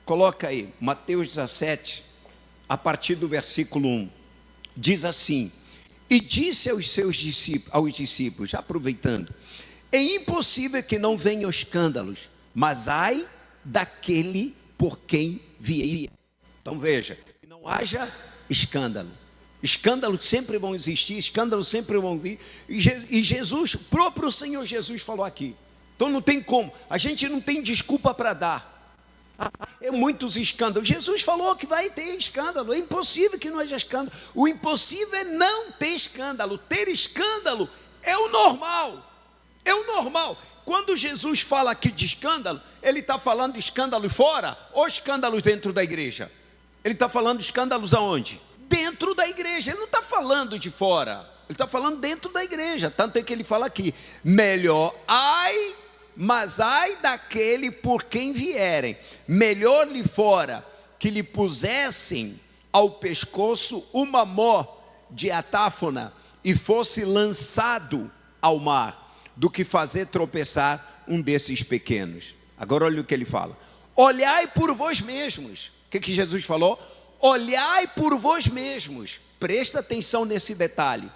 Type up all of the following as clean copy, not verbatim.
Coloca aí, Mateus 17, a partir do versículo 1. Diz assim: e disse aos discípulos, já aproveitando: é impossível que não venham escândalos, mas ai daquele por quem vier. Então veja, que não haja escândalo. Escândalos sempre vão existir, escândalos sempre vão vir. E Jesus, o próprio Senhor Jesus falou aqui. Então não tem como, a gente não tem desculpa para dar. É muitos escândalos. Jesus falou que vai ter escândalo. É impossível que não haja escândalo. O impossível é não ter escândalo. Ter escândalo é o normal. É o normal. Quando Jesus fala aqui de escândalo, ele está falando de escândalos fora ou escândalos dentro da igreja? Ele está falando de escândalos aonde? Dentro da igreja. Ele não está falando de fora. Ele está falando dentro da igreja. Tanto é que ele fala aqui: melhor mas ai daquele por quem vierem. Melhor lhe fora que lhe pusessem ao pescoço uma mó de atáfona e fosse lançado ao mar, do que fazer tropeçar um desses pequenos. Agora olha o que ele fala: olhai por vós mesmos. O que Jesus falou? Olhai por vós mesmos. Presta atenção nesse detalhe.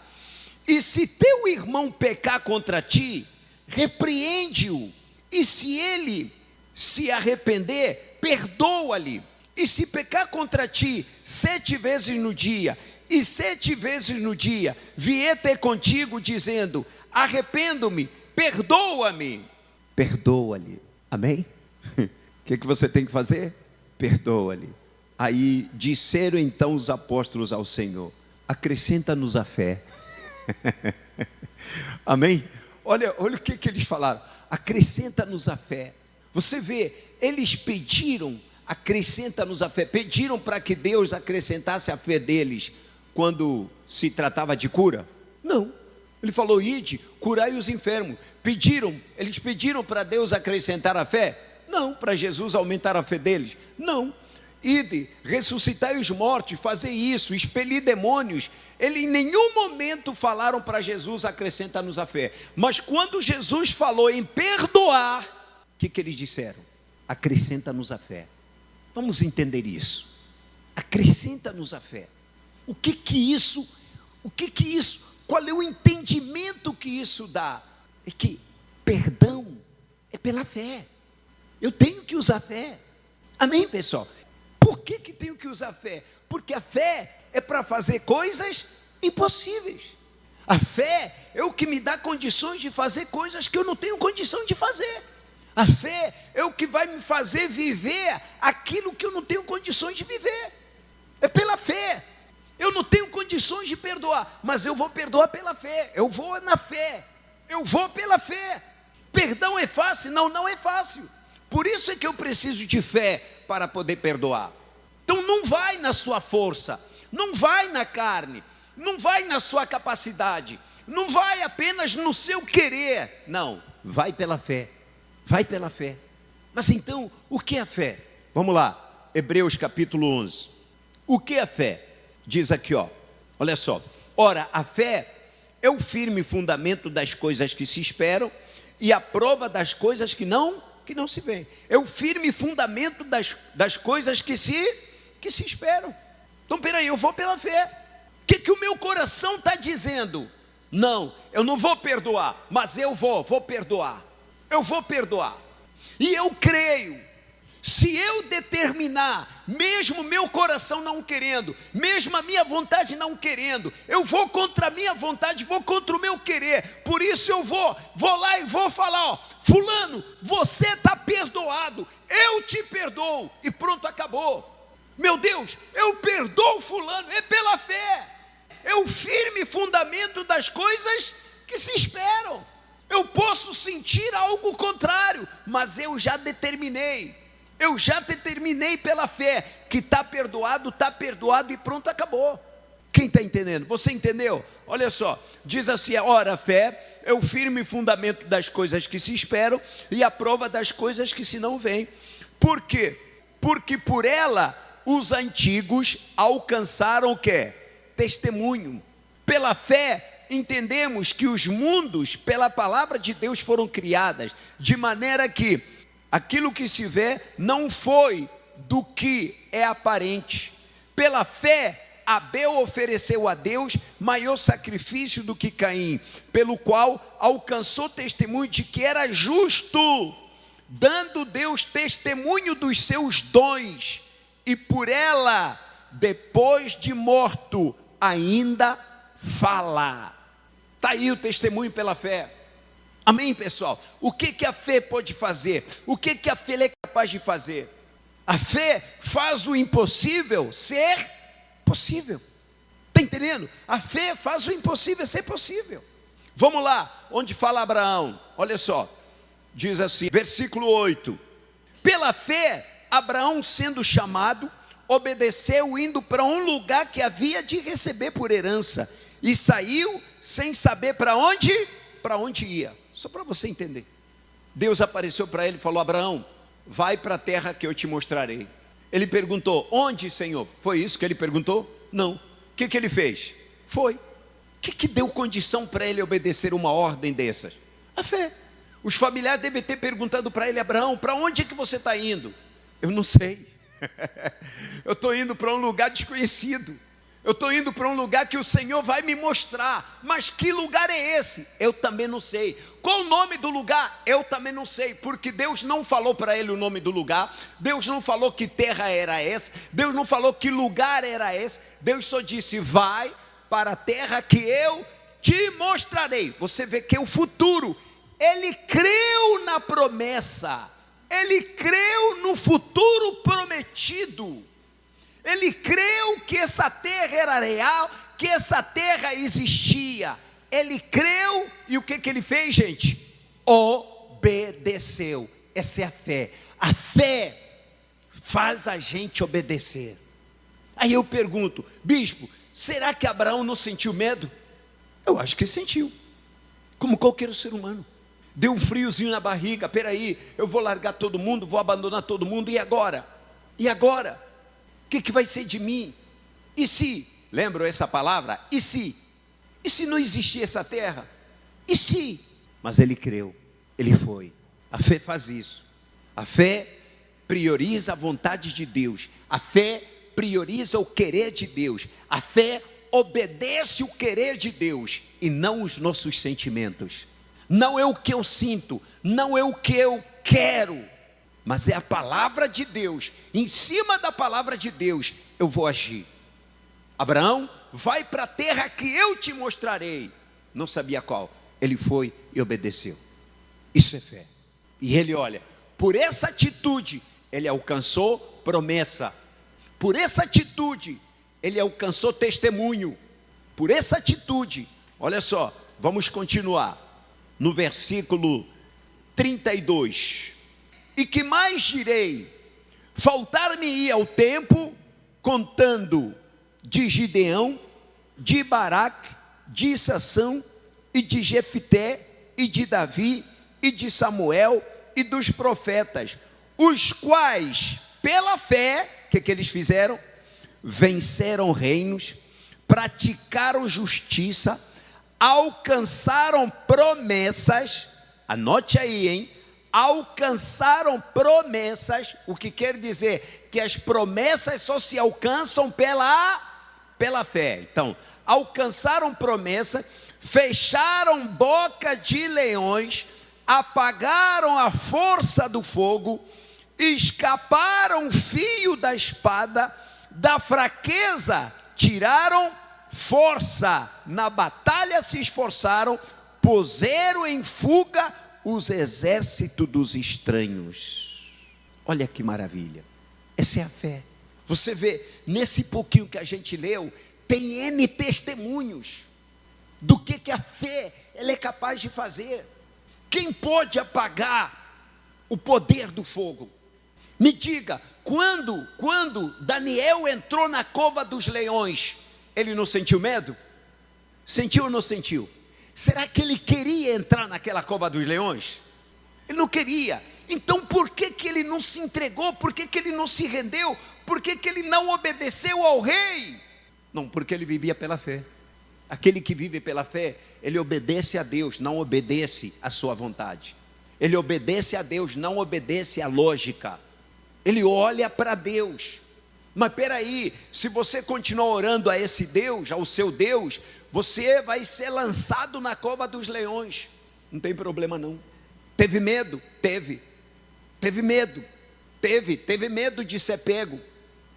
E se teu irmão pecar contra ti, repreende-o, e se ele se arrepender, perdoa-lhe. E se pecar contra ti 7 vezes no dia, e 7 vezes no dia vier ter contigo dizendo: arrependo-me, perdoa-me, perdoa-lhe. Amém? O que você tem que fazer? Perdoa-lhe. Aí disseram então os apóstolos ao Senhor: acrescenta-nos a fé. Amém? Olha o que eles falaram: acrescenta-nos a fé. Você vê, eles pediram, acrescenta-nos a fé. Pediram para que Deus acrescentasse a fé deles quando se tratava de cura? Não. Ele falou: ide, curai os enfermos. Eles pediram para Deus acrescentar a fé? Não. Para Jesus aumentar a fé deles? Não. Ide, ressuscitai os mortos, fazer isso, expelir demônios. Eles em nenhum momento falaram para Jesus: acrescenta-nos a fé. Mas quando Jesus falou em perdoar, o que eles disseram? Acrescenta-nos a fé. Vamos entender isso. Acrescenta-nos a fé. O que isso, qual é o entendimento que isso dá? É que perdão é pela fé. Eu tenho que usar fé. Amém, pessoal? Por que tenho que usar fé? Porque a fé é para fazer coisas impossíveis. A fé é o que me dá condições de fazer coisas que eu não tenho condição de fazer. A fé é o que vai me fazer viver aquilo que eu não tenho condições de viver. É pela fé. Eu não tenho condições de perdoar, mas eu vou perdoar pela fé. Eu vou na fé. Eu vou pela fé. Perdão é fácil? Não, não é fácil. Por isso é que eu preciso de fé para poder perdoar. Então não vai na sua força, não vai na carne, não vai na sua capacidade, não vai apenas no seu querer. Não, vai pela fé. Vai pela fé. Mas então, o que é a fé? Vamos lá, Hebreus capítulo 11. O que é a fé? Diz aqui, olha só: ora, a fé é o firme fundamento das coisas que se esperam e a prova das coisas que não se veem. É o firme fundamento das coisas que se esperam. Então, peraí, eu vou pela fé. O que o meu coração está dizendo? Não, eu não vou perdoar, mas eu vou perdoar. Eu vou perdoar. E eu creio. Se eu determinar, mesmo meu coração não querendo, mesmo a minha vontade não querendo, eu vou contra a minha vontade, vou contra o meu querer. Por isso eu vou lá e vou falar: fulano, você está perdoado, eu te perdoo, e pronto, acabou. Meu Deus, eu perdoo fulano, é pela fé. É o firme fundamento das coisas que se esperam. Eu posso sentir algo contrário, mas eu já determinei. Eu já determinei pela fé que está perdoado e pronto, acabou. Quem está entendendo? Você entendeu? Olha só, diz assim: ora, a fé é o firme fundamento das coisas que se esperam e a prova das coisas que se não veem. Por quê? Porque por ela os antigos alcançaram o quê? Testemunho. Pela fé entendemos que os mundos pela palavra de Deus foram criadas, de maneira que aquilo que se vê não foi do que é aparente. Pela fé, Abel ofereceu a Deus maior sacrifício do que Caim, pelo qual alcançou testemunho de que era justo, dando Deus testemunho dos seus dons, e por ela, depois de morto, ainda fala. Está aí o testemunho pela fé. Amém, pessoal? O que a fé pode fazer? O que a fé é capaz de fazer? A fé faz o impossível ser possível. Está entendendo? A fé faz o impossível ser possível. Vamos lá, onde fala Abraão. Olha só, diz assim, versículo 8. Pela fé, Abraão, sendo chamado, obedeceu, indo para um lugar que havia de receber por herança, e saiu sem saber para onde ia. Só para você entender. Deus apareceu para ele e falou: Abraão, vai para a terra que eu te mostrarei. Ele perguntou: onde, Senhor? Foi isso que ele perguntou? Não. O que ele fez? Foi. O que deu condição para ele obedecer uma ordem dessas? A fé. Os familiares devem ter perguntado para ele: Abraão, para onde é que você está indo? Eu não sei. Eu estou indo para um lugar desconhecido. Eu estou indo para um lugar que o Senhor vai me mostrar. Mas que lugar é esse? Eu também não sei. Qual o nome do lugar? Eu também não sei. Porque Deus não falou para ele o nome do lugar. Deus não falou que terra era essa. Deus não falou que lugar era esse. Deus só disse: vai para a terra que eu te mostrarei. Você vê que é o futuro. Ele creu na promessa. Ele creu no futuro prometido. Ele creu que essa terra era real, que essa terra existia. Ele creu e o que ele fez, gente? Obedeceu. Essa é a fé. A fé faz a gente obedecer. Aí eu pergunto: bispo, será que Abraão não sentiu medo? Eu acho que sentiu, como qualquer ser humano. Deu um friozinho na barriga. Peraí, eu vou largar todo mundo, vou abandonar todo mundo, e agora? E agora? O que vai ser de mim? E se, lembram essa palavra? E se? E se não existir essa terra? E se? Mas ele creu, ele foi. A fé faz isso. A fé prioriza a vontade de Deus. A fé prioriza o querer de Deus. A fé obedece o querer de Deus e não os nossos sentimentos. Não é o que eu sinto, não é o que eu quero, mas é a palavra de Deus. Em cima da palavra de Deus eu vou agir. Abraão, vai para a terra que eu te mostrarei. Não sabia qual. Ele foi e obedeceu. Isso é fé. E ele, olha, por essa atitude ele alcançou promessa. Por essa atitude ele alcançou testemunho. Por essa atitude, olha só, vamos continuar no versículo 32. E que mais direi? Faltar-me-ia o tempo contando de Gideão, de Baraque, de Sansão, e de Jefté, e de Davi, e de Samuel, e dos profetas, os quais, pela fé, o que eles fizeram? Venceram reinos, praticaram justiça, alcançaram promessas. Anote aí, hein? Alcançaram promessas. O que quer dizer? Que as promessas só se alcançam pela fé. Então, alcançaram promessa, fecharam boca de leões, apagaram a força do fogo, escaparam o fio da espada, da fraqueza tiraram força, na batalha se esforçaram, puseram em fuga os exércitos dos estranhos. Olha que maravilha. Essa é a fé. Você vê, nesse pouquinho que a gente leu, tem N testemunhos do que a fé ela é capaz de fazer. Quem pode apagar o poder do fogo? Me diga, quando Daniel entrou na cova dos leões, ele não sentiu medo? Sentiu ou não sentiu? Será que ele queria entrar naquela cova dos leões? Ele não queria. Então por que ele não se entregou? Por que ele não se rendeu? Por que ele não obedeceu ao rei? Não, porque ele vivia pela fé. Aquele que vive pela fé, ele obedece a Deus, não obedece à sua vontade. Ele obedece a Deus, não obedece à lógica. ele olha para Deus. Mas peraí, se você continuar orando a esse Deus, ao seu Deus, você vai ser lançado na cova dos leões. Não tem problema não. Teve medo? Teve. Teve medo? Teve medo de ser pego.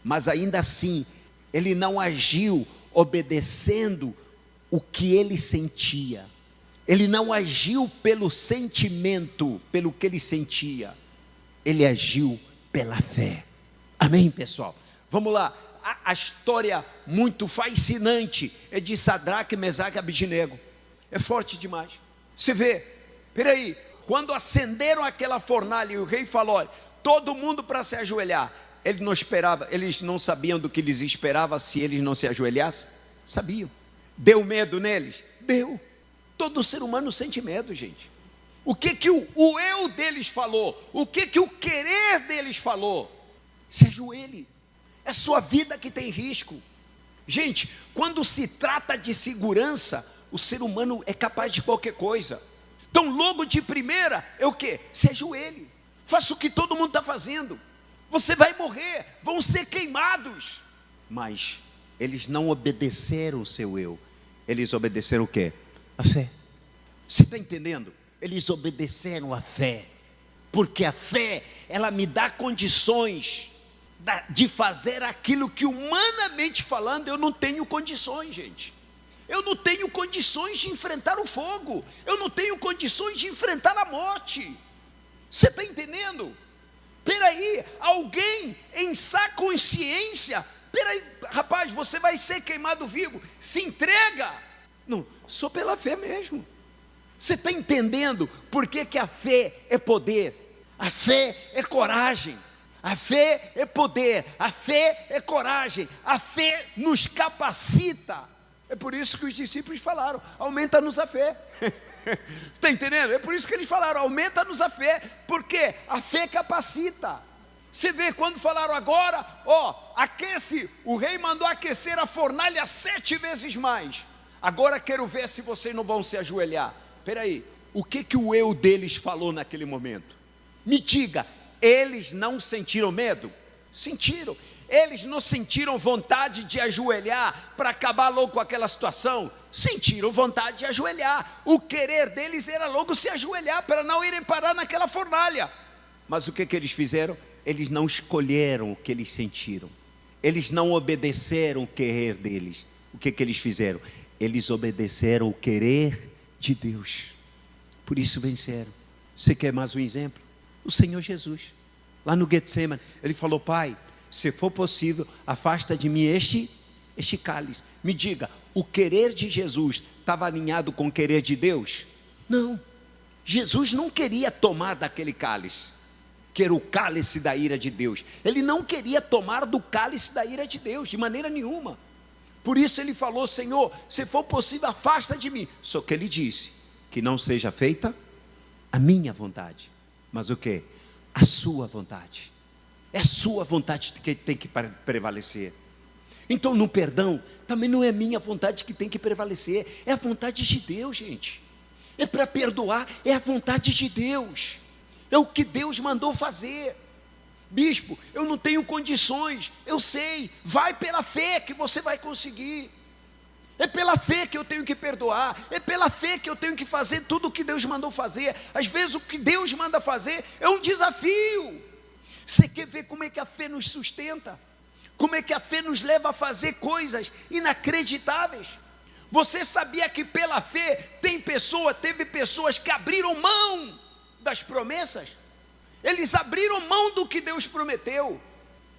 Mas ainda assim, ele não agiu obedecendo o que ele sentia. Ele não agiu pelo sentimento, pelo que ele sentia. Ele agiu pela fé. Amém, pessoal? Vamos lá. A história muito fascinante é de Sadraque, Mesaque e Abednego. É forte demais. Você vê, peraí, quando acenderam aquela fornalha e o rei falou, olha, todo mundo para se ajoelhar. Ele não esperava, eles não sabiam do que lhes esperava se eles não se ajoelhassem? Sabiam. Deu medo neles? Deu. Todo ser humano sente medo, gente. O que o eu deles falou? O que o querer deles falou? Se ajoelhe. É sua vida que tem risco. Gente, quando se trata de segurança, o ser humano é capaz de qualquer coisa. Então logo de primeira, é o quê? Se ajoelhe. Faça o que todo mundo está fazendo. Você vai morrer, vão ser queimados. Mas eles não obedeceram o seu eu. Eles obedeceram o quê? A fé. Você está entendendo? Eles obedeceram a fé. Porque a fé, ela me dá condições de fazer aquilo que humanamente falando eu não tenho condições, gente. Eu não tenho condições de enfrentar o fogo. Eu não tenho condições de enfrentar a morte. Você está entendendo? Peraí, alguém em sã consciência, peraí, rapaz, você vai ser queimado vivo, se entrega. Não, só pela fé mesmo. Você está entendendo por que a fé é poder? A fé é coragem. A fé é poder, a fé é coragem, a fé nos capacita. É por isso que os discípulos falaram, aumenta-nos a fé. Está entendendo? É por isso que eles falaram, aumenta-nos a fé, porque a fé capacita. Você vê, quando falaram agora, aquece, o rei mandou aquecer a fornalha 7 vezes mais. Agora quero ver se vocês não vão se ajoelhar. Peraí, o que o eu deles falou naquele momento? Me diga, eles não sentiram medo? Sentiram. Eles não sentiram vontade de ajoelhar para acabar logo com aquela situação? Sentiram vontade de ajoelhar. O querer deles era logo se ajoelhar para não irem parar naquela fornalha. Mas o que eles fizeram? Eles não escolheram o que eles sentiram. Eles não obedeceram o querer deles. O que eles fizeram? Eles obedeceram o querer de Deus. Por isso venceram. Você quer mais um exemplo? O Senhor Jesus, lá no Getsemane, ele falou, Pai, se for possível, afasta de mim este cálice. Me diga, o querer de Jesus estava alinhado com o querer de Deus? Não. Jesus não queria tomar daquele cálice, que era o cálice da ira de Deus. Ele não queria tomar do cálice da ira de Deus, de maneira nenhuma. Por isso ele falou, Senhor, se for possível, afasta de mim. Só que ele disse, que não seja feita a minha vontade, mas o que? A sua vontade. É a sua vontade que tem que prevalecer. Então no perdão, também não é a minha vontade que tem que prevalecer, é a vontade de Deus, gente. É para perdoar, é a vontade de Deus. É o que Deus mandou fazer. Bispo, eu não tenho condições, eu sei, vai pela fé que você vai conseguir. É pela fé que eu tenho que perdoar, é pela fé que eu tenho que fazer tudo o que Deus mandou fazer. Às vezes o que Deus manda fazer é um desafio. Você quer ver como é que a fé nos sustenta? Como é que a fé nos leva a fazer coisas inacreditáveis? Você sabia que pela fé teve pessoas que abriram mão das promessas? Eles abriram mão do que Deus prometeu.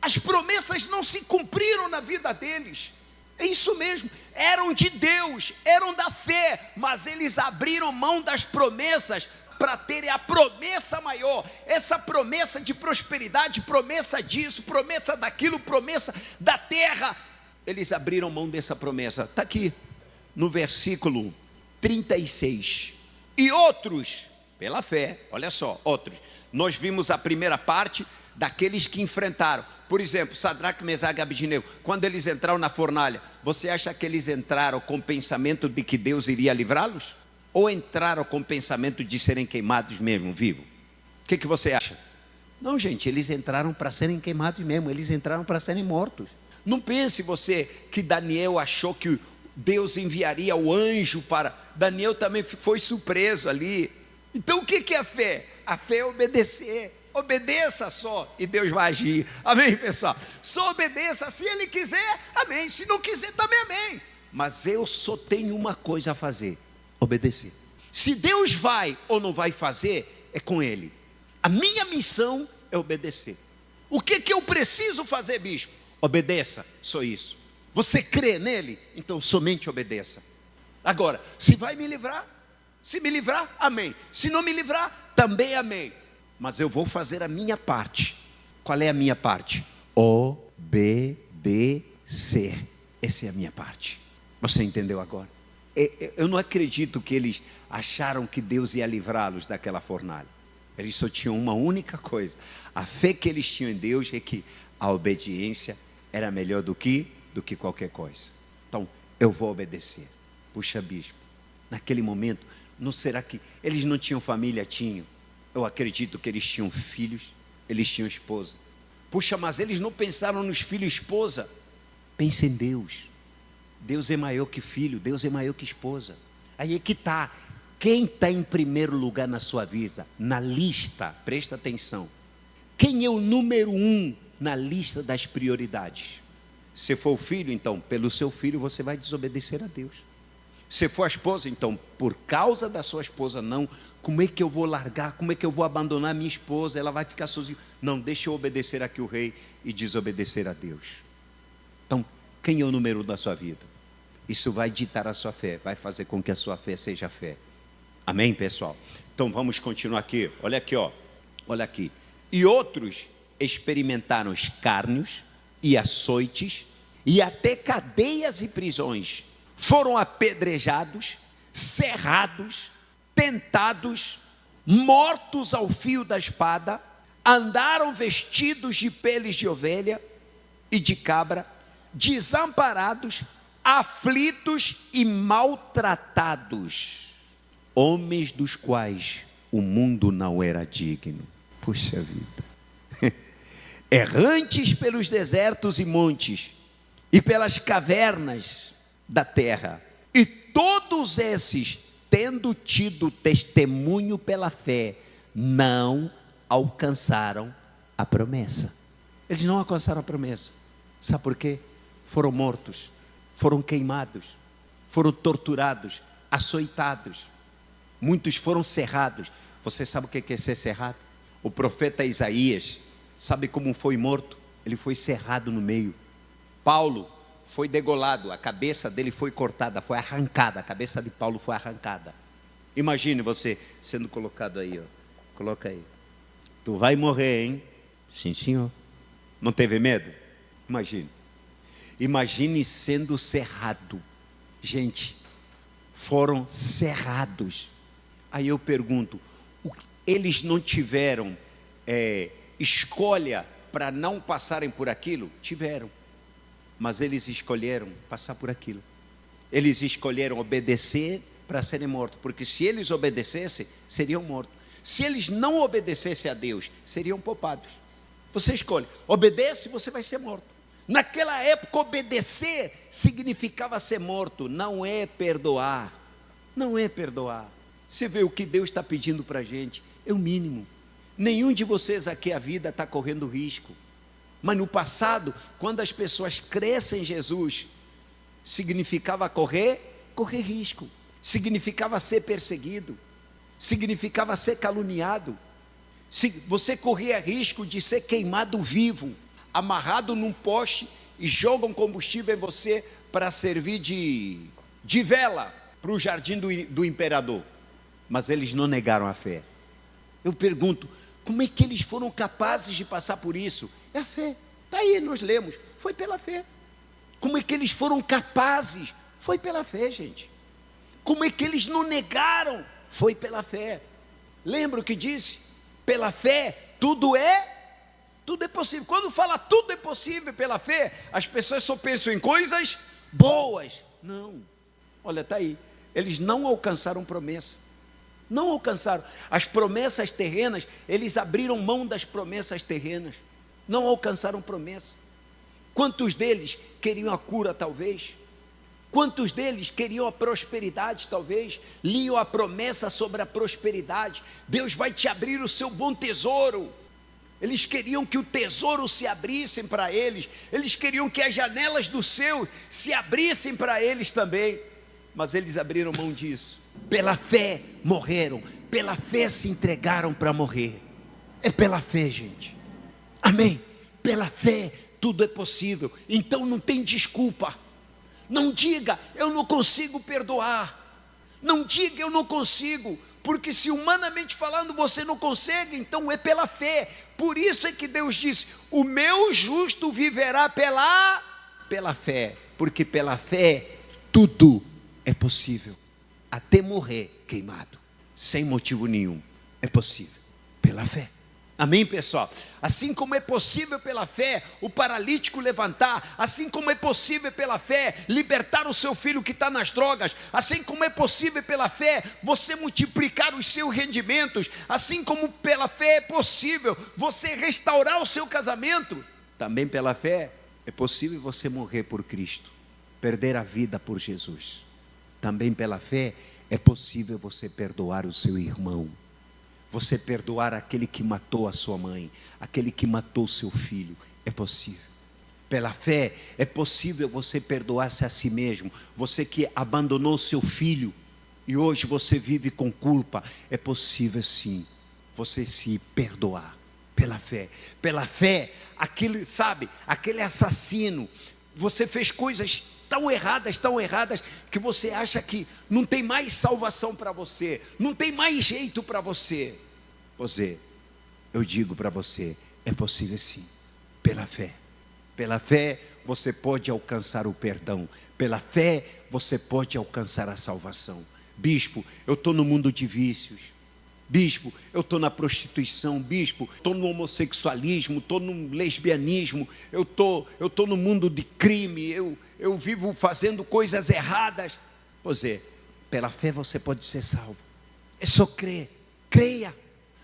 As promessas não se cumpriram na vida deles. É isso mesmo, eram de Deus, eram da fé, mas eles abriram mão das promessas para terem a promessa maior, essa promessa de prosperidade, promessa disso, promessa daquilo, promessa da terra. Eles abriram mão dessa promessa. Está aqui no versículo 36. E outros, pela fé, olha só, outros. Nós vimos a primeira parte daqueles que enfrentaram. Por exemplo, Sadraque, Mesaque e Abednego, quando eles entraram na fornalha, você acha que eles entraram com o pensamento de que Deus iria livrá-los? Ou entraram com o pensamento de serem queimados mesmo, vivo? O que você acha? Não, gente, eles entraram para serem queimados mesmo, eles entraram para serem mortos. Não pense você que Daniel achou que Deus enviaria o anjo para... Daniel também foi surpreso ali. Então o que é a fé? A fé é obedecer. Obedeça só e Deus vai agir. Amém, pessoal? Só obedeça, se Ele quiser, amém. Se não quiser, também amém. Mas eu só tenho uma coisa a fazer: obedecer. Se Deus vai ou não vai fazer, é com Ele. A minha missão é obedecer. O que eu preciso fazer, bispo? Obedeça, só isso. Você crê nele? Então somente obedeça. Agora, se vai me livrar, se me livrar, amém. Se não me livrar, também amém. Mas eu vou fazer a minha parte. Qual é a minha parte? Obedecer. Essa é a minha parte. Você entendeu agora? Eu não acredito que eles acharam que Deus ia livrá-los daquela fornalha. Eles só tinham uma única coisa: a fé que eles tinham em Deus é que a obediência era melhor do que qualquer coisa. Então, eu vou obedecer. Puxa, bispo, naquele momento, não será que eles não tinham família? Tinham. Eu acredito que eles tinham filhos, eles tinham esposa. Puxa, mas eles não pensaram nos filhos e esposa. Pense em Deus. Deus é maior que filho, Deus é maior que esposa. Aí é que está. Quem está em primeiro lugar na sua vida, na lista, presta atenção. Quem é o número 1 na lista das prioridades? Se for o filho, então, pelo seu filho você vai desobedecer a Deus. Se for a esposa, então, por causa da sua esposa, não. Como é que eu vou largar? Como é que eu vou abandonar minha esposa? Ela vai ficar sozinha. Não, deixa eu obedecer aqui o rei e desobedecer a Deus. Então, quem é o número 1 da sua vida? Isso vai ditar a sua fé, vai fazer com que a sua fé seja fé. Amém, pessoal? Então vamos continuar aqui. Olha aqui, ó. Olha aqui. E outros experimentaram escárnios e açoites e até cadeias e prisões. Foram apedrejados, cerrados, tentados, mortos ao fio da espada, andaram vestidos de peles de ovelha e de cabra, desamparados, aflitos e maltratados, homens dos quais o mundo não era digno. Puxa vida. Errantes pelos desertos e montes e pelas cavernas da terra, e todos esses, tendo tido testemunho pela fé, não alcançaram a promessa. Eles não alcançaram a promessa. Sabe por quê? Foram mortos, foram queimados, foram torturados, açoitados. Muitos foram cerrados. Você sabe o que é ser cerrado? O profeta Isaías, sabe como foi morto? Ele foi cerrado no meio. Paulo foi degolado, a cabeça dele foi cortada, foi arrancada, a cabeça de Paulo foi arrancada. Imagine você sendo colocado aí, ó. Coloca aí. Tu vai morrer, hein? Sim, senhor. Não teve medo? Imagine. Imagine sendo cerrado. Gente, foram cerrados. Aí eu pergunto, eles não tiveram escolha para não passarem por aquilo? Tiveram. Mas eles escolheram passar por aquilo. Eles escolheram obedecer para serem mortos. Porque se eles obedecessem, seriam mortos. Se eles não obedecessem a Deus, seriam poupados. Você escolhe. Obedece, você vai ser morto. Naquela época, obedecer significava ser morto. Não é perdoar. Não é perdoar. Você vê o que Deus está pedindo para a gente. É o mínimo. Nenhum de vocês aqui, a vida está correndo risco. Mas no passado, quando as pessoas crescem em Jesus, significava correr risco. Significava ser perseguido. Significava ser caluniado. Você corria risco de ser queimado vivo, amarrado num poste e jogam combustível em você para servir de vela para o jardim do imperador. Mas eles não negaram a fé. Eu pergunto, como é que eles foram capazes de passar por isso? É a fé. Está aí, nós lemos. Foi pela fé. Como é que eles foram capazes? Foi pela fé, gente. Como é que eles não negaram? Foi pela fé. Lembra o que disse? Pela fé, tudo é possível. Quando fala tudo é possível pela fé, as pessoas só pensam em coisas boas. Não. Olha, está aí. Eles não alcançaram promessa. Não alcançaram. As promessas terrenas, eles abriram mão das promessas terrenas. Não alcançaram promessa. Quantos deles queriam a cura, talvez? Quantos deles queriam a prosperidade, talvez? Liam a promessa sobre a prosperidade. Deus vai te abrir o seu bom tesouro. Eles queriam que o tesouro se abrissem para eles. Eles queriam que as janelas do céu se abrissem para eles também. Mas eles abriram mão disso. Pela fé morreram. Pela fé se entregaram para morrer. É pela fé, gente. Amém? Pela fé tudo é possível. Então não tem desculpa. Não diga, eu não consigo perdoar. Não diga, eu não consigo. Porque se humanamente falando você não consegue, então é pela fé. Por isso é que Deus disse, o meu justo viverá pela fé. Porque pela fé tudo é possível. Até morrer queimado, sem motivo nenhum, é possível. Pela fé. Amém, pessoal? Assim como é possível pela fé o paralítico levantar, assim como é possível pela fé libertar o seu filho que está nas drogas, assim como é possível pela fé você multiplicar os seus rendimentos, assim como pela fé é possível você restaurar o seu casamento, também pela fé é possível você morrer por Cristo, perder a vida por Jesus. Também pela fé é possível você perdoar o seu irmão. Você perdoar aquele que matou a sua mãe, aquele que matou seu filho, é possível. Pela fé, é possível você perdoar-se a si mesmo. Você que abandonou seu filho e hoje você vive com culpa, é possível sim, você se perdoar. Pela fé. Pela fé, aquele, sabe, aquele assassino, você fez coisas tão erradas, que você acha que não tem mais salvação para você, não tem mais jeito para você. Você, eu digo para você, é possível sim, pela fé. Pela fé você pode alcançar o perdão, pela fé você pode alcançar a salvação. Bispo, eu estou no mundo de vícios. Bispo, eu estou na prostituição. Bispo, estou no homossexualismo, estou no lesbianismo, eu estou no mundo de crime, eu vivo fazendo coisas erradas. Pois é, pela fé você pode ser salvo. É só crer, creia.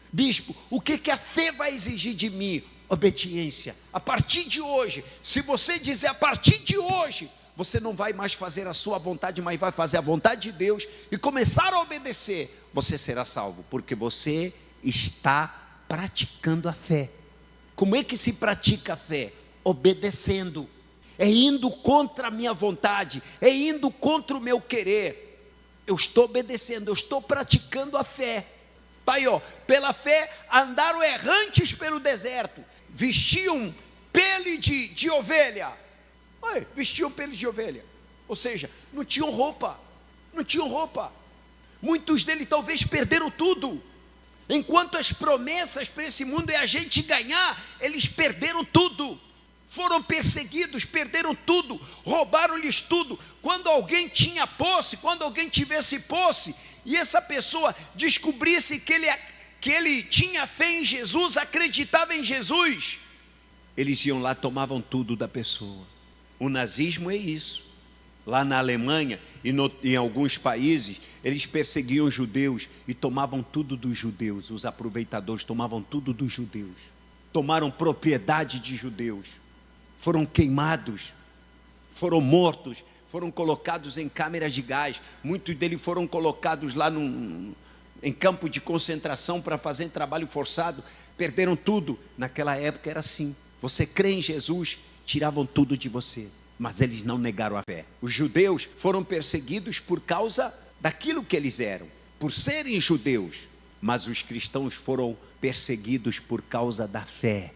Bispo, o que a fé vai exigir de mim? Obediência. A partir de hoje, se você dizer a partir de hoje, você não vai mais fazer a sua vontade, mas vai fazer a vontade de Deus e começar a obedecer, você será salvo, porque você está praticando a fé. Como é que se pratica a fé? Obedecendo, é indo contra a minha vontade, é indo contra o meu querer. Eu estou obedecendo, eu estou praticando a fé. Pai, ó, pela fé andaram errantes pelo deserto, vestiam pele de ovelha. Vestiam pele de ovelha, ou seja, não tinham roupa. Muitos deles talvez perderam tudo. Enquanto as promessas para esse mundo é a gente ganhar, eles perderam tudo. Foram perseguidos, perderam tudo, roubaram-lhes tudo. Quando alguém tinha posse, quando alguém tivesse posse, e essa pessoa descobrisse que ele tinha fé em Jesus, acreditava em Jesus, eles iam lá, tomavam tudo da pessoa. O nazismo é isso. Lá na Alemanha e em alguns países, eles perseguiam os judeus e tomavam tudo dos judeus. Os aproveitadores tomavam tudo dos judeus. Tomaram propriedade de judeus. Foram queimados, foram mortos, foram colocados em câmeras de gás. Muitos deles foram colocados lá em campo de concentração para fazer trabalho forçado. Perderam tudo. Naquela época era assim. Você crê em Jesus, tiravam tudo de você, mas eles não negaram a fé. Os judeus foram perseguidos por causa daquilo que eles eram, por serem judeus, mas os cristãos foram perseguidos por causa da fé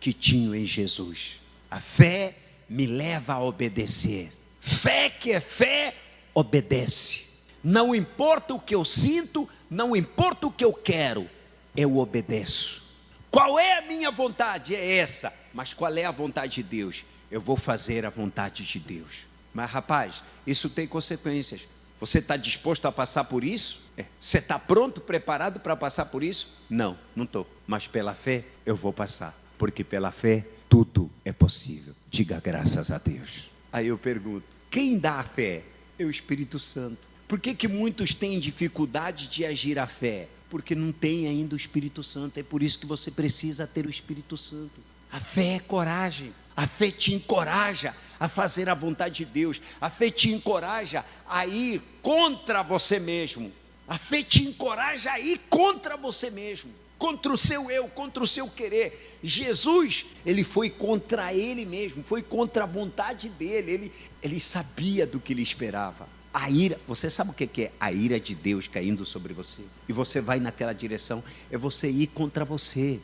que tinham em Jesus. A fé me leva a obedecer. Fé que é fé, obedece. Não importa o que eu sinto, não importa o que eu quero, eu obedeço. Qual é a minha vontade? É essa. Mas qual é a vontade de Deus? Eu vou fazer a vontade de Deus. Mas rapaz, isso tem consequências. Você está disposto a passar por isso? Você está pronto, preparado para passar por isso? Não, não estou. Mas pela fé eu vou passar. Porque pela fé tudo é possível. Diga graças a Deus. Aí eu pergunto, quem dá a fé? É o Espírito Santo. Por que muitos têm dificuldade de agir a fé? Porque não tem ainda o Espírito Santo. É por isso que você precisa ter o Espírito Santo. A fé é coragem. A fé te encoraja a fazer a vontade de Deus. A fé te encoraja a ir contra você mesmo. A fé te encoraja a ir contra você mesmo, contra o seu eu, contra o seu querer. Jesus, ele foi contra ele mesmo, foi contra a vontade dele. Ele sabia do que lhe esperava. A ira, você sabe o que é a ira de Deus caindo sobre você? E você vai naquela direção, é você ir contra você.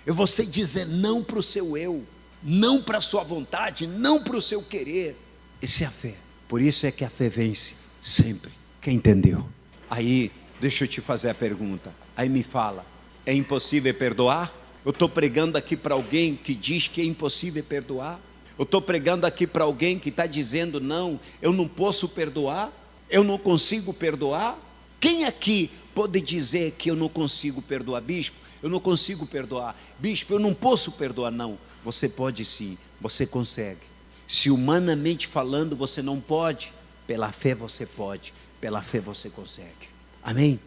É você dizer não para o seu eu, não para a sua vontade, não para o seu querer. Essa é a fé. Por isso é que a fé vence sempre. Quem entendeu? Aí, deixa eu te fazer a pergunta. Aí me fala, é impossível perdoar? Eu estou pregando aqui para alguém que diz que é impossível perdoar? Eu estou pregando aqui para alguém que está dizendo, não, eu não posso perdoar? Eu não consigo perdoar? Quem aqui pode dizer que eu não consigo perdoar? Bispo, eu não consigo perdoar. Bispo, eu não posso perdoar. Não, você pode sim, você consegue. Se humanamente falando você não pode, pela fé você pode, pela fé você consegue. Amém?